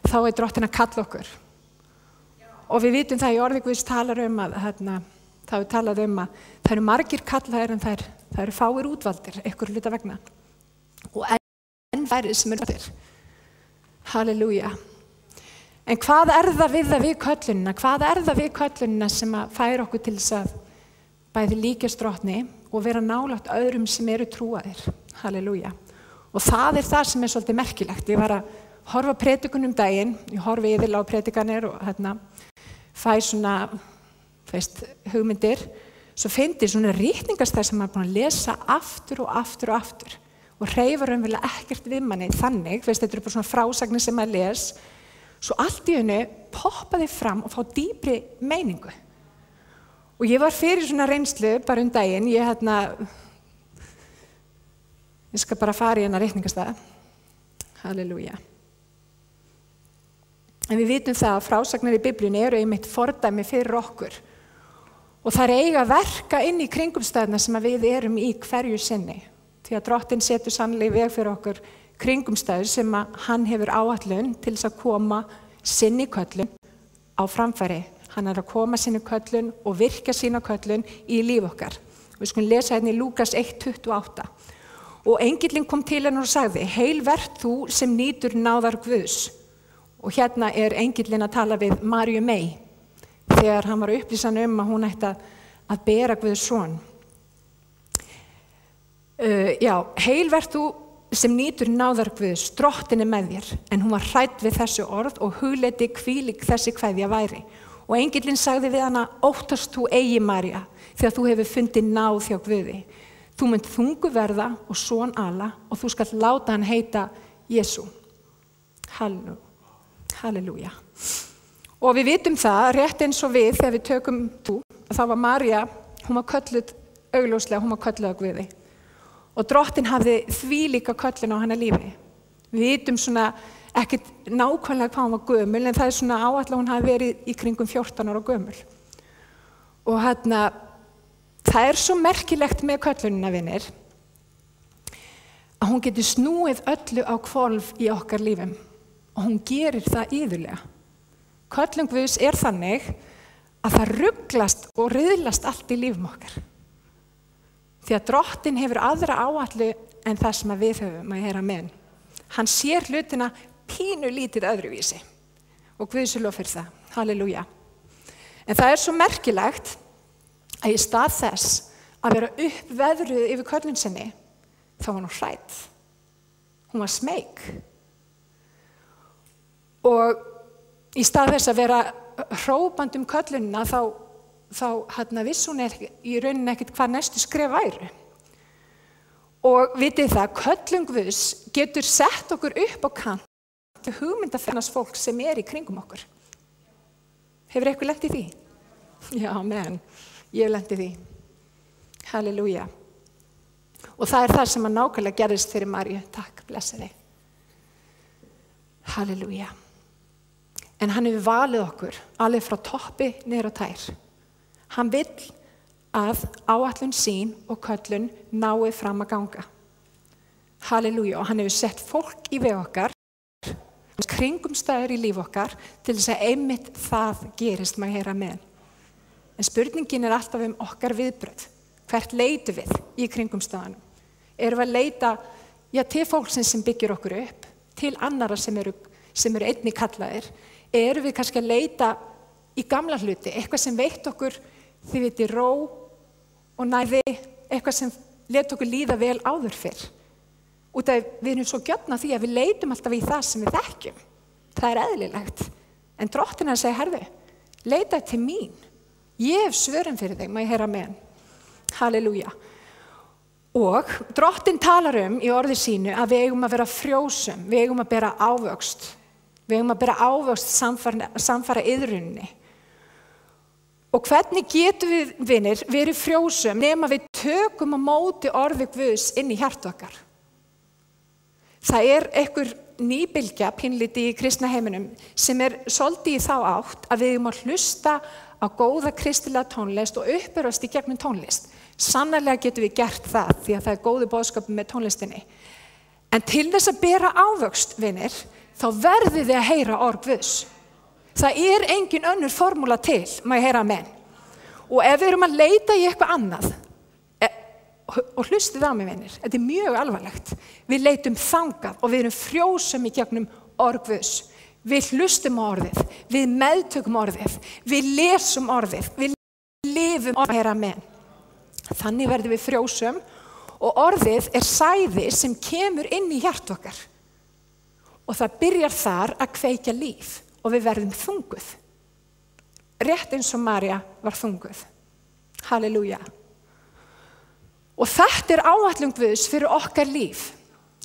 þá drottinn að kalla okkur. Og við vitum það í orði Guðs talar að það talað að það eru margir kallaðir en það eru fáir útvaldir, einhver hluta vegna. Og enn færri sem eru valdir. Halleluja. En hvað það við köllunina? Hvað það við köllunina sem að færa okkur til þess að bæði líkjast drottni og vera nálægt öðrum sem eru trúaðir. Halleluja. Og það sem svolítið merkilegt. Ég var að horfa á predikun daginn, ég horfi yfirlega á predikanir og fæ svona, hugmyndir, svo fyndi svona rítningastæð sem maður búin að lesa aftur og aftur og aftur og hreyfur raunverulega ekkert við manni þannig, þetta eru bara svona frásagnir sem maður les, svo allt í einu poppaði fram og fá dýpri meiningu. Og ég var fyrir svona reynslu bara daginn, ég skal bara fara í rítningastæð. Halleluja. En við vitum það að frásagnir í Biblíunni eru einmitt fordæmi fyrir okkur. Og það eiga að verka inn í kringumstæðuna sem við erum í hverju sinni. Því að drottinn setur sannlega í veg fyrir okkur kringumstæður sem að hann hefur áætlun til þess að koma sinni köllun á framfæri. Hann að koma sinni köllun og virka sína köllun í líf okkar. Við skulum lesa í Lúkas 1:28. Og engillinn kom til hennar og sagði, heil vert þú sem nýtur náðar Guðs. Og hérna engillinn að tala við Maríu Mey þegar hann var að upplýsa að hún ætti að bera Guðs son. Heil vert þú sem nýtur náðar Guðs, drottinn með þér. En hún var hrædd við þessi orð og hugleiddi hvílík þessi kveðja væri. Og engillinn sagði við hana, óttast þú eigi María, því að þú hefur fundið náð hjá Guði. Þú munt þungu verða og son ala og þú skalt láta hann heita Jesú. Halleluja. Og við vitum það, rétt eins og við, þegar við tökum trú, þá var María, hún var kölluð augljóslega, hún var kölluð á Guði. Og drottinn hafði þvílíka köllun á hennar lífi. Við vitum svona ekkert nákvæmlega hvað hún var gömul, en það svona áætla hún hafi verið í kringum 14 ára gömul. Og það svo merkilegt með köllunina, vinir, að hún getur snúið öllu á hvolf í okkar lífum. Og hún gerir það iðulega. Köllun Guðs þannig að það ruglast og riðlast allt í lífum okkar. Því að drottinn hefur aðra áætlu en það sem við höfum að heyra með. Hann sér hlutina pínu lítið öðruvísi. Og Guð sé lof fyrir það. Halleluja. En það svo merkilegt að í stað þess að vera uppveðruð yfir köllun sinni, þá var hún hrædd. Hún var smeyk. Og í stað þess að vera hrópandi köllunina þá vissi hún í rauninni ekkert hvað næstu skref væru. Og vitið það, köllun Guðs getur sett okkur upp á kant til hugmyndafennast fólk sem í kringum okkur. Hefur eitthvað lent í því? Já, menn, ég hef lent í því. Halleluja. Og það það sem að nákvæmlega gerðist fyrir Maríu. Takk, blessa þig. Halleluja. En hann hefur valið okkur alveg frá toppi niður á tær. Hann vill að áætlun sín og köllun nái fram að ganga. Halleluja. Og hann hefur sett fólk í veg okkar, kringumstæður í líf okkar, til þess að einmitt það gerist maður heyra með. En spurningin alltaf okkar viðbrögð. Hvert leitum við í kringumstæðanum? Erum við að leita til fólksins sem byggir okkur upp, til annara sem eru einnig kallaðir? Erum við kannski að leita í gamla hluti, eitthvað sem veitt okkur, þið viti, ró og næði, eitthvað sem let okkur líða vel áður fyrr. Út af við erum svo gjörn að því að við leitum alltaf í það sem við þekkjum. Það eðlilegt. En drottinn að segja, herðu, leita til mín. Ég hef svörin fyrir þig, maður heyra með. Halleluja. Og drottinn talar í orði sínu að við eigum að vera frjósum, við eigum að bera ávöxt. Við eigum að bera ávöxt samfara iðrunni. Og hvernig getum við, vinir, verið frjósum nema við tökum á móti orði Guðs inn í hjarta okkar? Það einhver nýbylgja pínlítið í kristna heiminum sem svolítið í þá átt að við eigum að hlusta á góða kristilega tónlist og uppörvast í gegnum tónlist. Sannarlega getum við gert það því að það góðu boðskapur með tónlistinni. En til þess að bera ávöxt, vinir, þá verðið þið að heyra orð Guðs. Það engin önnur formúla til, má ég heyra amen. Og ef við erum að leita í eitthvað annað, og hlustið á mig vinir, þetta mjög alvarlegt. Við leitum þangað og við erum frjósum í gegnum orð Guðs. Við hlustum á orðið, við meðtökum orðið, við lesum orðið, við lifum orðið, heyra amen. Þannig verðum við frjósum og orðið sæði sem kemur inn í hjart okkar. Og það byrjar þar að kveikja líf og við verðum þunguð. Rétt eins og María var þunguð. Halleluja. Og þetta áætlun Guðs fyrir okkar líf.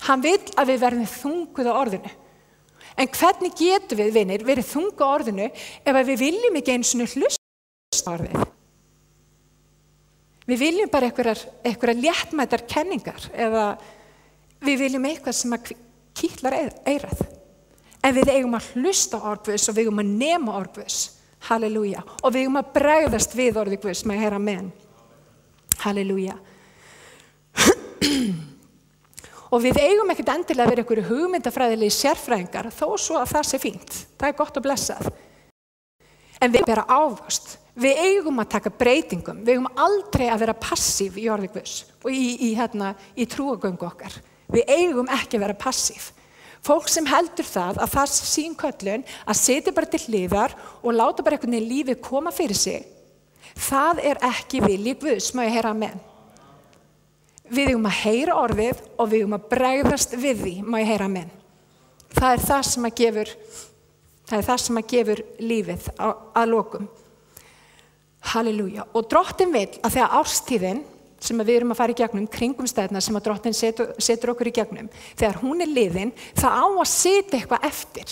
Hann vill að við verðum þunguð á orðinu. En hvernig getum við, vinir, verið þunguð á orðinu ef við viljum ekki einu sinni hlusta á orðið? Við viljum bara einhverjar léttmætar kenningar eða við viljum eitthvað sem að kitlar eyrað. En við eigum að hlusta á orð Guðs og við eigum að nema orð Guðs. Halleluja. Og við eigum að bregðast við orði Guðs, má ég heyra amen. Halleluja. Og við eigum ekkert endilega að vera einhverju hugmyndafræðilegi sérfræðingar, þó svo að það sé fínt. Það gott og blessað. En við bera ávöxt. Við eigum að taka breytingum. Við eigum aldrei að vera passív í orði Guðs og í trúagöngu okkar. Við eigum ekki að vera passív. Fólk sem heldur það að það sé sín köllun að sitja bara til hliðar og láta bara einhvern veginn lífið koma fyrir sig, það ekki vilji Guðs, má ég heyra amen. Við eigum að heyra orðið og við eigum að bregðast við því, má ég heyra amen. Það það sem að gefur lífið að lokum. Halleluja. Og Drottinn vill að þegar árstíðin sem við erum að fara í gegnum, kringumstæðna sem að Drottinn setur okkur í gegnum, þegar hún liðin, það á að setja eitthvað eftir.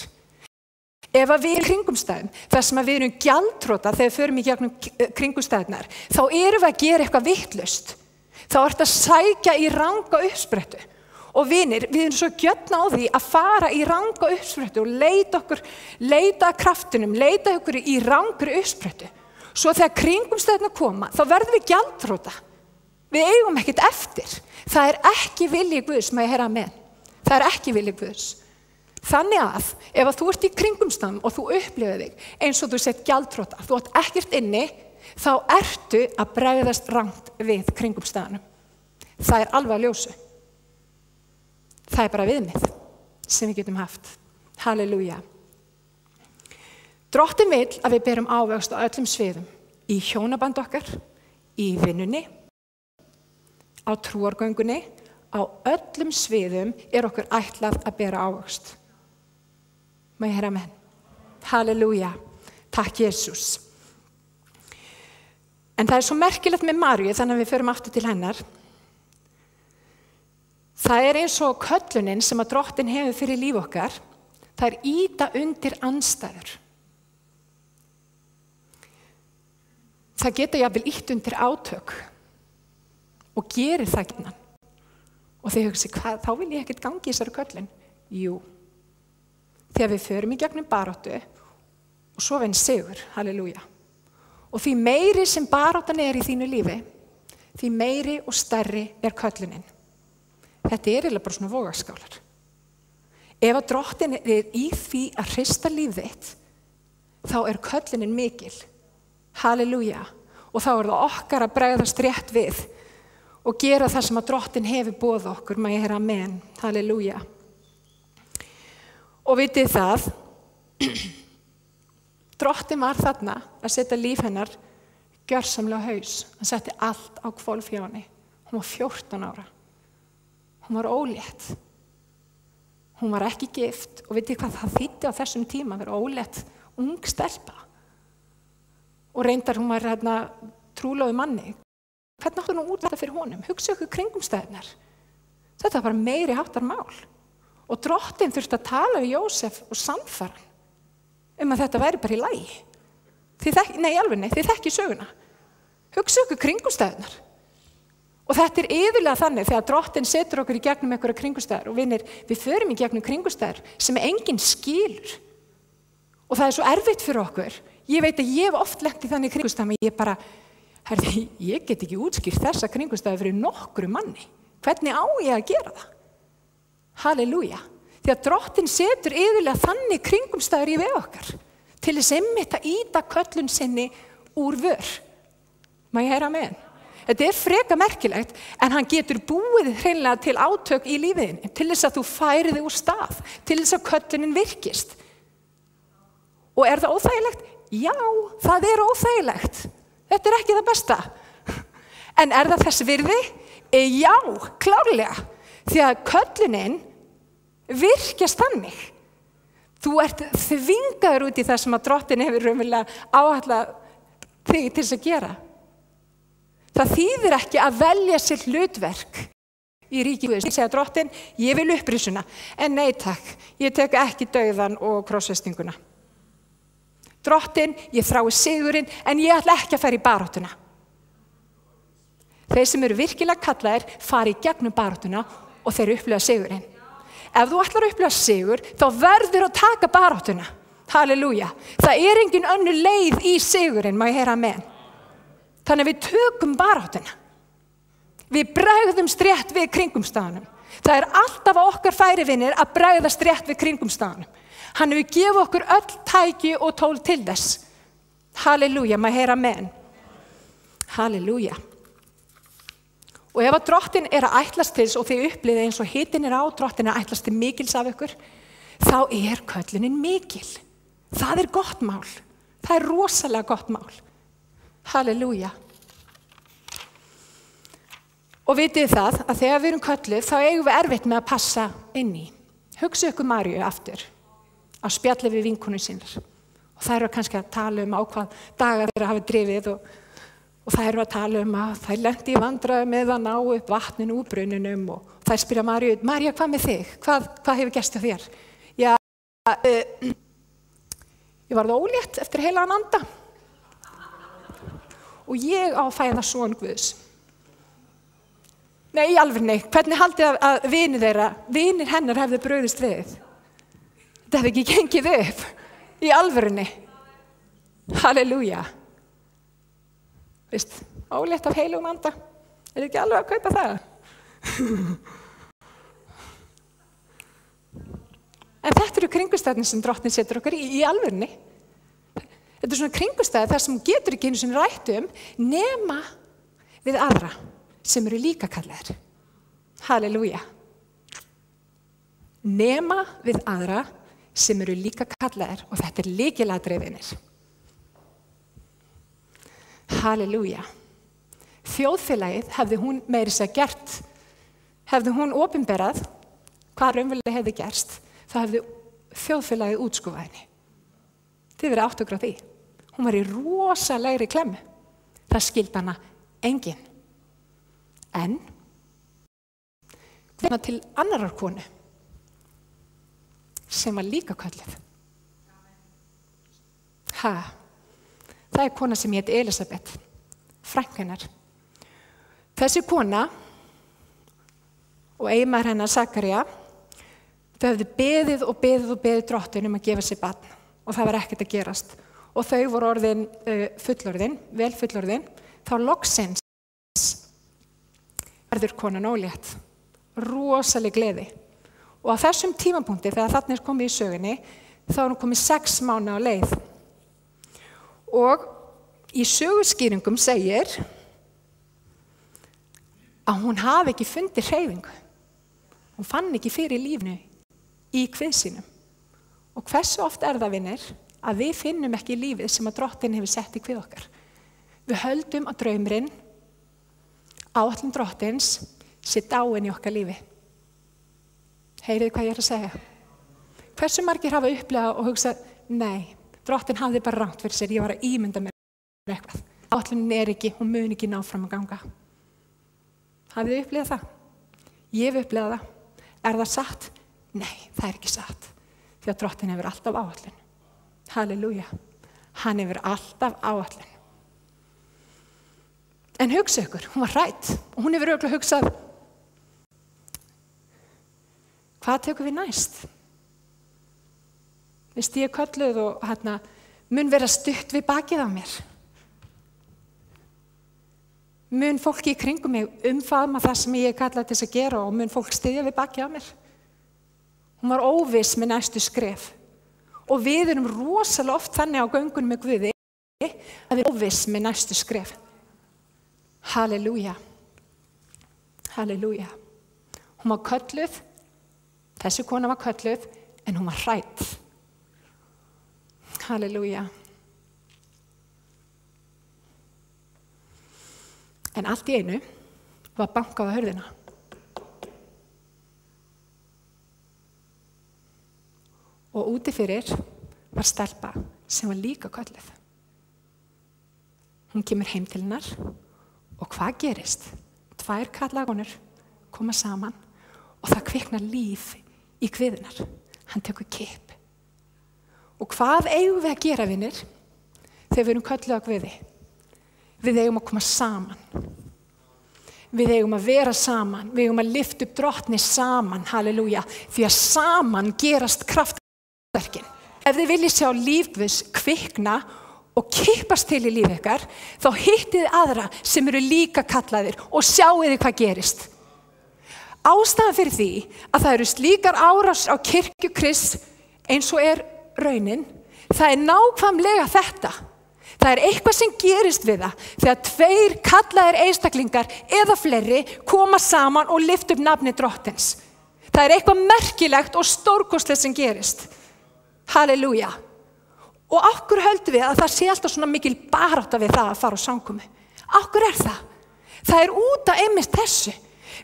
Ef að við erum kringumstæðum, þar sem að við erum gjaldþrota þegar við förum í gegnum kringumstæðnar, þá erum við að gera eitthvað vitlaust. Þá ertu að sækja í ranga uppsprettu. Og vinir, við erum svo gjörn á því að fara í ranga uppsprettu og leita að kraftinum, leita okkur í rangri uppsprettu. Svo þegar kringumstæðna koma, þá verðum við gjaldþrota. Við eigum ekkert eftir. Það ekki vilji Guðs, má ég heyra amen. Það ekki vilji Guðs. Þannig að ef þú ert í kringumstæðum og þú upplifir þig eins og þú sett gjaldþrota, þú átt ekkert inni, þá ertu að bregðast rangt við kringumstæðunum. Það alveg að ljósu. Það bara viðmið sem við getum haft. Halleluja. Drottinn vill að við berum ávöxt á öllum sviðum. Í hjónaband okkar, í vinnunni, á trúargöngunni, á öllum sviðum okkur ætlað að bera ávöxt. Má ég heyra amen. Halleluja. Takk Jesús. En það svo merkilegt með Maríu, þannig að við förum aftur til hennar. Það eins og köllunin sem að Drottinn hefur fyrir líf okkar, það ýta undir andstæður. Það geta jafnvel ýtt undir átök og gerir það gjarnan. Og þau hugsi, þá vil ég ekkert gangi í þessari köllun. Jú, þegar við förum í gegnum baráttu og svo venn sigur, halleluja. Og því meiri sem baráttan í þínu lífi, því meiri og stærri köllunin. Þetta eiginlega bara svona vogaskálar. Ef að Drottinn í því að hrista líf þitt, þá köllunin mikil. Halleluja. Og þá það okkar að bregðast rétt við og gera það sem að Drottinn hefur boðið okkur, má ég heyra amen. Halleluja. Og vitið það, Drottinn var þarna að setja líf hennar gjörsamlega á haus. Hann setti allt á hvolf hjá henni. Hún var 14 ára. Hún var ólétt. Hún var ekki gift og vitið hvað það þýddi á þessum tíma að vera ólétt, ung stelpa. Og reyndar hún var trúlóði manni. Hvernig áttu hún út þetta fyrir honum? Hugsa ykkur kringumstæðnar. Þetta var bara meiri háttar mál. Og Drottinn þurfti að tala við Jósef og sannfæra að þetta væri bara í lagi. Þið þekki söguna. Hugsa ykkur kringumstæðnar. Og þetta iðulega þannig þegar Drottinn setur okkur í gegnum einhverja kringumstæður og vinir, við förum í gegnum kringumstæður sem enginn skilur. Og það svo erfitt fyrir okkur. Ég veit að ég hef oft lent í þannig kringumstæðum að ég bara, ég get ekki útskýrt þessa kringumstæðu fyrir nokkru manni. Hvernig á ég að gera það? Halleluja. Því að Drottinn setur yfirlega þannig kringumstæður í veg okkar til þess einmitt að ýta köllun sinni úr vör. Má ég heyra amen? Þetta freka merkilegt, en hann getur búið hreinlega til átök í lífiðinni, til þess að þú færið þig úr stað, til þess að köllunin virkist. Og það óþægilegt? Já, það óþægilegt. Þetta ekki það besta. En það þess virði? Já, klárlega. Því að köllunin virkjast þannig. Þú ert þvingaður út í það sem að Drottinn hefur raunverulega áætlað þig til þess að gera. Það þýðir ekki að velja sér hlutverk í ríki Guðs. Ég segja Drottinn, ég vil upprisuna, en nei takk, ég tek ekki dauðan og krossfestinguna. Drottinn, ég þrái sigurinn, en ég ætla ekki að fara í baráttuna. Þeir sem eru virkilega kallaðir fara í gegnum baráttuna og þeir upplifa sigurinn. Ef þú ætlar að upplifa sigur, þá verður að taka baráttuna. Halleluja. Það engin önnur leið í sigurinn, má ég heyra amen. Þannig að við tökum baráttuna. Við bregðumst rétt við kringumstæðunum. Það alltaf á okkar færivinir að bregðast rétt við kringumstæðunum. Hann hefur gefið okkur öll tæki og tól til þess. Halleluja, má ég heyra amen. Halleluja. Og ef að Drottinn að ætlast til og þið upplifið eins og hitinn á, Drottinn að ætlast til mikils af ykkur, þá köllunin mikil. Það gott mál. Það rosalega gott mál. Halleluja. Og vitið það að þegar við erum kölluð, þá eigum við erfitt með að passa inn í. Hugsa ykkur Maríu aftur að spjalli við vinkonur sínar. Og það kannski að tala á hvað dagar þeirra hafi drifið og það að tala að þær lenti í vandræðum með að ná upp vatninu úr brunnunum og þær spyrja Maríu, María, hvað með þig? Hvað hefur gerst hjá þér? Já, ég varð ólétt eftir heilagan anda og ég á að fæða son Guðs. Nei, í alvörni, hvernig haldið að vinir hennar hefðu brugðist við? Þetta hefði ekki gengið upp. Í alvörni. Halleluja. Vist, ólétt af heilugum anda. Ekki alveg að kaupa það? En þetta kringumstæðin sem Drottinn setur okkur í alvörni. Þetta svona kringumstæði þar sem getur ekki einu sinni rætt nema við aðra sem eru líka kallaðir. Halleluja. Nema við aðra sem eru líka kallaðir og þetta lykilatriðinir. Halleluja. Þjóðfélagið hefði hún meira sér gert, hefði hún opinberað hvað raunverulega hefði gerst, þá hefði þjóðfélagið útskúfað henni. Þið verið átt okkur á því. Hún var í rosalegri klemmu. Það skildi hana enginn. En hvernig til annarar konu sem var líka kölluð. Það kona sem hét Elisabeth, frænka hennar. Þessi kona og eiginmaður hennar Sakaría, þau höfðu beðið og beðið Drottinn að gefa sér barn og það var ekkert að gerast. Og þau voru orðin fullorðin, vel fullorðin, þá loksins verður konan ólétt. Rosaleg gleði. Og á þessum tímapunkti, þegar þarna komið í sögunni, þá hún komið 6 mánuði á leið. Og í söguskýringum segir að hún hafi ekki fundið hreyfingu. Hún fann ekki fyrir lífinu í kvið sínum. Og hversu oft það, vinir, að við finnum ekki lífið sem að Drottinn hefur sett í kvið okkar. Við höldum að draumurinn, áætlun Drottins, sé dáin í okkar lífi. Heyrið hvað ég að segja? Hversu margir hafa upplifað og hugsað, nei, Drottinn hafði bara rangt fyrir sér, ég var að ímynda mér eitthvað. Áætlunin ekki, hún mun ekki ná fram að ganga. Hafið þið upplifað það? Ég hef upplifað það. Það satt? Nei, það ekki satt. Því að Drottinn hefur alltaf áætlun. Halleluja. Hann hefur alltaf áætlun. En hugsa ykkur, hún var hrædd og hún hefur örugglega hugsað, hvað tekur við næst? Vist ég kölluð og mun vera stutt við bakið á mér. Mun fólki í kringum mig umfaðma það sem ég kallað til þess að gera og mun fólk styðja við bakið á mér. Hún var óviss með næstu skref. Og við erum rosalega oft þannig á göngunum með Guði að við erum óviss með næstu skref. Halleluja. Halleluja. Hún var kölluð, þessi kona var kölluð, en hún var hrædd. Halleluja. En allt í einu var bankað á hurðina. Og úti fyrir var stelpa sem var líka kölluð. Hún kemur heim til hennar og hvað gerist? 2 karlakonur koma saman og það kviknar líf í kviðunar. Hann tekur kipp. Og hvað eigum við að gera, vinir, þegar við erum kölluð á Guði? Við eigum að koma saman. Við eigum að vera saman. Við eigum að lyfta upp Drottni saman. Halleluja. Því að saman gerast kraftverkin. Ef þið viljið sjá líf Guðs kvikna og kippast til í líf ykkar, þá hittið aðra sem eru líka kallaðir og sjáið hvað gerist. Ástæðan fyrir því að það eru slíkar árás á kirkju Krists eins og raunin, það nákvæmlega þetta. Það eitthvað sem gerist við það þegar 2 kallaðir einstaklingar eða fleiri koma saman og lyfta upp nafni Drottins. Það eitthvað merkilegt og stórkostlegt sem gerist. Halleluja. Og af hverju höldum við að það sé alltaf svona mikil barátta við það að fara á samkomu? Af hverju það? Það út af einmitt þessu.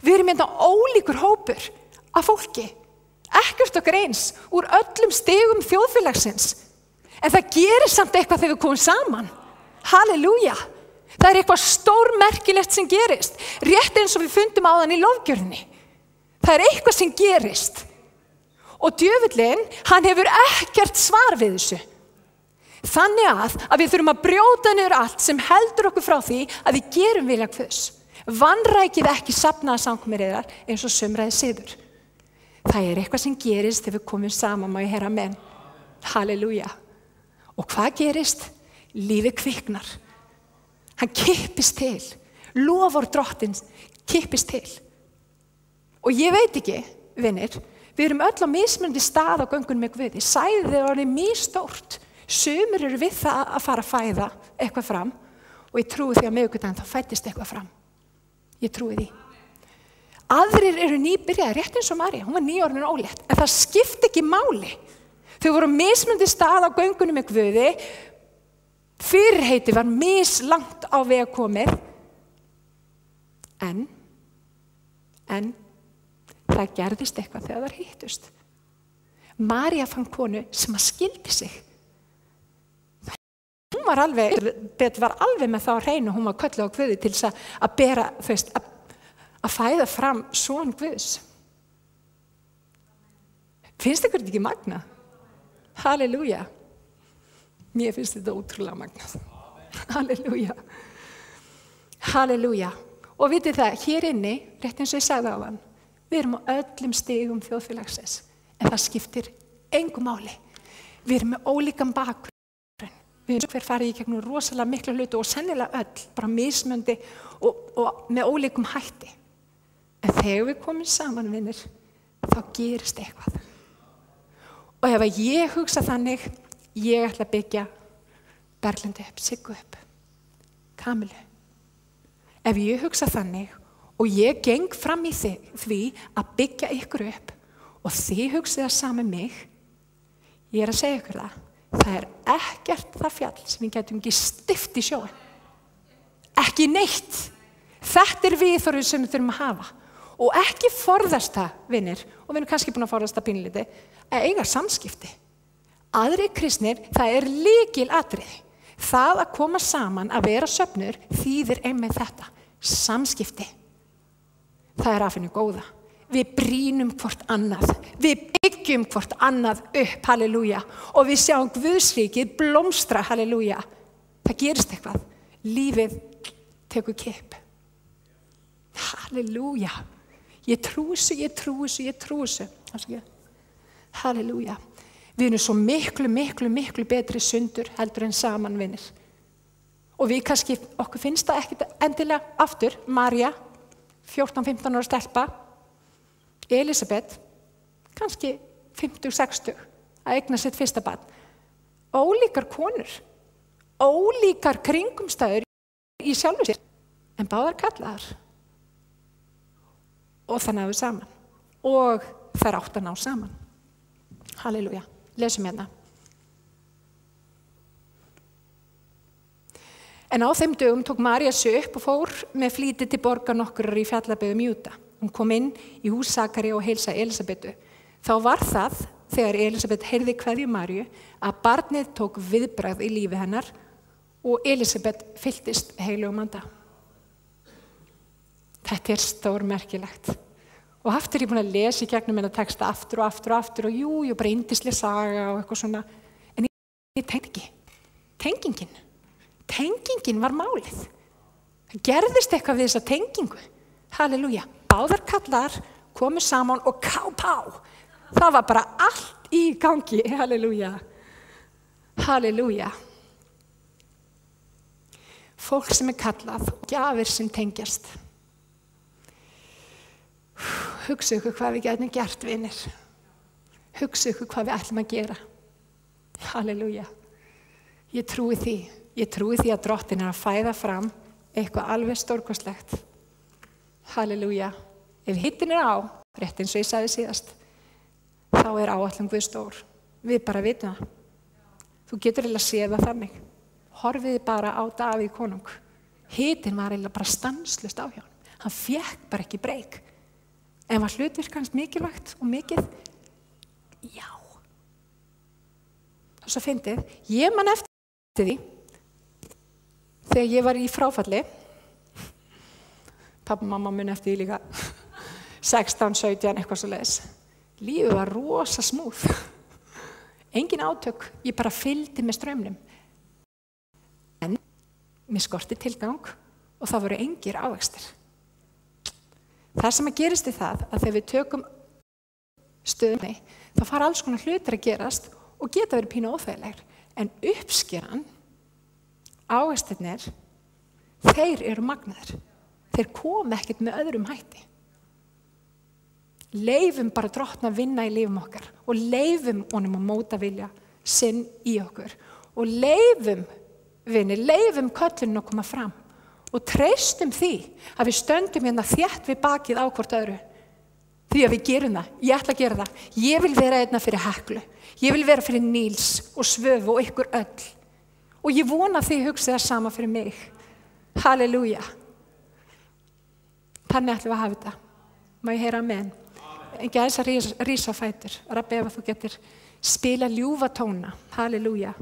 Við erum hérna ólíkur hópur af fólki. Ekkert okkar eins úr öllum stigum þjóðfélagsins. En það gerir samt eitthvað þegar við komum saman. Halleluja. Það eitthvað stórmerkilegt sem gerist. Rétt eins og við fundum áðan í lofgjörninni. Það eitthvað sem gerist. Og djöfullinn, hann hefur ekkert svar við þessu. Þannig að við þurfum að brjóta niður allt sem heldur okkur frá því að við gerum vilja Guðs. Vanrækið ekki safnaða samkomur yðar eins og sumræði siður. Það eitthvað sem gerist þegar við komum saman, má ég heyra amen. Halleluja. Og hvað gerist? Lífið kviknar. Hann kippist til. Lofar Drottins kippist til. Og ég veit ekki, vinir, við erum öll á mismunandi stað á göngunum með Guði. Sæðið orðið misstórt. Sumir eru við það að fara að fæða eitthvað fram og ég trúi því að miðvikudaginn þá fæddist eitthvað fram. Ég trúi því. Aðrir eru nýbyrjaðir, rétt eins og María, hún var nýorðin ólétt, en það skipti ekki máli. Þau voru mismunandi stað á göngunum með Guði, fyrirheiti var mislangt á veg komið, en það gerðist eitthvað þegar það hittust. María fann konu sem að skildi sig. Hún var alveg með það á hreinu, hún var kölluð á Guði til þess að bera, að fæða fram son Guðs. Finnst ykkur þetta ekki magnað? Halleluja. Mér finnst þetta ótrúlega magnað. Halleluja. Halleluja. Og vitið það, hér inni, rétt eins og ég sagði áðan, við erum á öllum stigum þjóðfélagsins, en það skiptir engu máli. Við erum með ólíkan bakgrunn. Við hver farið í gegnum rosalega miklu hluti og sennilega öll, bara mismöndi og með ólíkum hætti. En þegar við komum saman, vinir, þá gerist eitthvað. Og ef ég hugsa þannig, ég ætla að byggja Berglindi upp, Siggu upp, Kamilu. Ef ég hugsa þannig og ég geng fram í því að byggja ykkur upp og þið hugsið það saman mig, ég að segja ykkur það. Það ekkert það fjall sem við getum ekki stift í sjóin. Ekki neitt. Þetta viðhorfið sem við þurfum að hafa. Og ekki forðast það, vinir, og við erum kannski búin að forðast það pínlítið, að eiga samskipti. Aðrir kristnir, það lykilatriði. Það að koma saman, að vera söfnur, þýðir einmitt þetta. Samskipti. Það af henni góða. Við brýnum hvort annað. Við byggjum hvort annað upp, halleluja. Og við sjáum Guðsríkið blómstra, halleluja. Það gerist eitthvað. Lífið tekur kipp. Halleluja. Ég trúi þessu. Halleluja. Við erum svo miklu betri sundur heldur en saman, vinir. Og við kannski, okkur finnst það ekkert endilega aftur. María, 14-15 ára stelpa. Elisabeth, kannski 50, 60 að eigna sitt fyrsta barn. Ólíkar konur, ólíkar kringumstæður í sjálfu sér, en báðar kallaðar. Og það náðu saman. Og þær áttu að ná saman. Halleluja. Lesum hérna. En á þeim dögum tók María sig upp og fór með flýti til borgar nokkurrar í fjallabyggðum Júda. Hún kom inn í hús Sakaríu og heilsaði Elísabetu. Þá var það, þegar Elísabet heyrði kveðju Maríu, að barnið tók viðbragð í lífi hennar og Elísabet fylltist heilugum anda. Þetta er stórmerkilegt. Og aftur ég búin að lesa í gegnum þennan texta aftur og aftur og aftur og jú, bara yndisleg saga og eitthvað svona. En ég tengdi ekki. Tengingin var málið. Það gerðist eitthvað við þessa tengingu. Halleluja. Báðar kallar komu saman og ká-pá. Það var bara allt í gangi. Halleluja. Halleluja. Fólk sem er kallað og gjafir sem tengjast. Hugsa ykkur hvað við getum gert, vinir. Hugsa ykkur hvað við ætlum að gera. Halleluja. Ég trúi því. Ég trúi því að Drottinn er að fæða fram eitthvað alveg stórkostlegt. Halleluja. Ef hittin er á, rétt eins og ég sagði síðast, þá er áætlun Guð stór. Við bara vitum það. Þú getur eiginlega séð það þannig. Horfiði bara á Davíð konung. Hittin var eiginlega bara stanslaust á hjá hann. Hann fékk bara ekki breyk. En var hlutverkans mikilvægt og mikið? Já. Og svo fyndið, ég man eftir því, þegar ég var í fráfalli, pappa og mamma mun eftir því líka, 16, 17, eitthvað svo leiðis. Lífið var rosa smúð. Engin átök, ég bara fylgdi með straumnum. En mér skorti tilgang og það voru engir ávextir. Það sem að gerist í það, að þegar við tökum stöðunni, þá fara alls konar hlutir að gerast og geta verið pínu óþægilegir. En uppskeran, ávextirnir, þeir eru magnaðir. Þeir koma ekkert með öðrum hætti. Leifum bara Drottni að vinna í lífum okkar og leifum honum að móta vilja sinn í okkur. Og leifum, vinir, leifum köllunum að koma fram og treystum því að við stöndum hérna þétt við bakið á hvort öðru. Því að við gerum það. Ég ætla að gera það. Ég vil vera einna fyrir Heklu. Ég vil vera fyrir Níls og Svöfu og ykkur öll. Og ég vona því hugsa það sama fyrir mig. Halleluja. Þannig ætlum við að hafa þetta. Má ég heyra amen? En gæsa rísa fætur. Rabbi, ef þú getur spila ljúfa tóna. Halleluja.